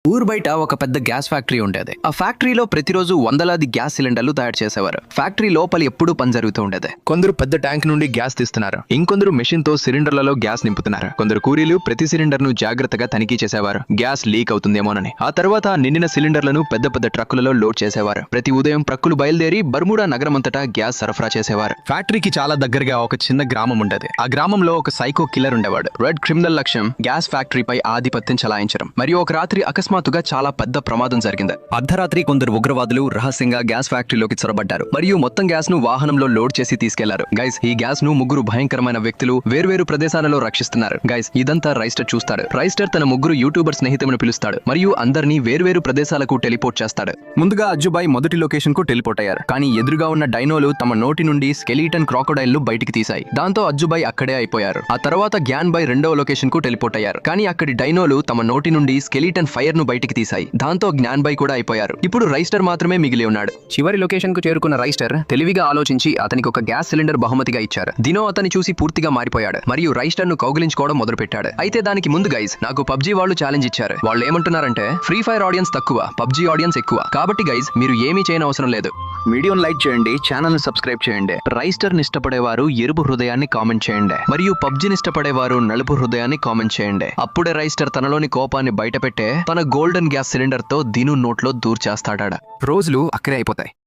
ఊరు బయట ఒక పెద్ద గ్యాస్ ఫ్యాక్టరీ ఉండేది. ఆ ఫ్యాక్టరీలో ప్రతిరోజు వందలాది గ్యాస్ సిలిండర్లు తయారు చేసేవారు. ఫ్యాక్టరీ లోపల ఎప్పుడూ పని జరుగుతూ ఉండేది. కొందరు పెద్ద ట్యాంక్ నుండి గ్యాస్ తీస్తున్నారు, ఇంకొందరు మెషిన్ తో సిలిండర్లలో గ్యాస్ నింపుతున్నారు. కొందరు కూలీలు ప్రతి సిలిండర్ ను జాగ్రత్తగా తనిఖీ చేసేవారు, గ్యాస్ లీక్ అవుతుందేమోనని. ఆ తర్వాత నిండిన సిలిండర్లను పెద్ద పెద్ద ట్రక్కులలో లోడ్ చేసేవారు. ప్రతి ఉదయం ట్రక్కులు బయలుదేరి బర్ముడా నగరమంతటా గ్యాస్ సరఫరా చేసేవారు. ఫ్యాక్టరీకి చాలా దగ్గరగా ఒక చిన్న గ్రామం ఉండేది. ఆ గ్రామంలో ఒక సైకో కిల్లర్ ఉండేవాడు. రెడ్ క్రిమినల్ లక్ష్యం గ్యాస్ ఫ్యాక్టరీపై ఆధిపత్యం చలాయించడం. మరియు ఒక రాత్రి అకస్మాత్తుగా చాలా పెద్ద ప్రమాదం జరిగింది. అర్ధరాత్రి కొందరు ఉగ్రవాదులు రహస్యంగా గ్యాస్ ఫ్యాక్టరీలోకి చొరబడ్డారు మరియు మొత్తం గ్యాస్ ను వాహనంలో లోడ్ చేసి తీసుకెళ్లారు. గైస్, ఈ గ్యాస్ ను ముగ్గురు భయంకరమైన వ్యక్తులు వేర్వేరు ప్రదేశాలలో రక్షిస్తున్నారు. గైస్, ఇదంతా రైస్టర్ చూస్తాడు. రైస్టర్ తన ముగ్గురు యూట్యూబర్ స్నేహితులను పిలుస్తాడు మరియు అందరినీ వేర్వేరు ప్రదేశాలకు టెలిపోర్ట్ చేస్తాడు. ముందుగా అజ్జుబాయ్ మొదటి లొకేషన్ కు టెలిపోర్ట్ అయ్యారు, కానీ ఎదురుగా ఉన్న డైనోలు తమ నోటి నుండి స్కెలిటన్ క్రాకోడైల్ ను బయటికి తీశాయి. దాంతో అజ్జుబాయ్ అక్కడే అయిపోయారు. ఆ తర్వాత గ్యాన్ బాయ్ రెండవ లొకేషన్ కు టెలిపోర్ట్ అయ్యారు, కానీ అక్కడి డైనోలు తమ నోటి నుండి స్కెలిటన్ ఫైర్ ను బయటికి తీశాయి. దాంతో జ్ఞాన్ బాయ్ కూడా అయిపోయారు. ఇప్పుడు రైస్టర్ మాత్రమే మిగిలి ఉన్నాడు. చివరి లొకేషన్ కు చేరుకున్న రైస్టర్ తెలివిగా ఆలోచించి అతనికి ఒక గ్యాస్ సిలిండర్ బహుమతిగా ఇచ్చారు. దినో అతన్ని చూసి పూర్తిగా మారిపోయాడు మరియు రైస్టర్ ను కౌగిలించుకోవడం మొదలుపెట్టాడు. అయితే దానికి ముందు గైస్, నాకు పబ్జీ వాళ్ళు ఛాలెంజ్ ఇచ్చారు. వాళ్ళు ఏమంటున్నారంటే ఫ్రీ ఫైర్ ఆడియన్స్ తక్కువ, పబ్జీ ఆడియన్స్ ఎక్కువ. కాబట్టి గైస్, మీరు ఏమీ చేయని అవసరం లేదు. వీడియోను లైక్ చేయండి, ఛానల్ ను సబ్స్క్రైబ్ చేయండి. రైస్టర్ ని ఇష్టపడేవారు ఎరుపు హృదయాన్ని కామెంట్ చేయండి మరియు పబ్జీని ఇష్టపడేవారు నలుపు హృదయాన్ని కామెంట్ చేయండి. అప్పుడే రైస్టర్ తనలోని కోపాన్ని బయటపెట్టే తన గోల్డెన్ గ్యాస్ సిలిండర్ తో దిను నోట్లో దూర్ చేస్తాడా. రోజులు అక్కడే అయిపోతాయి.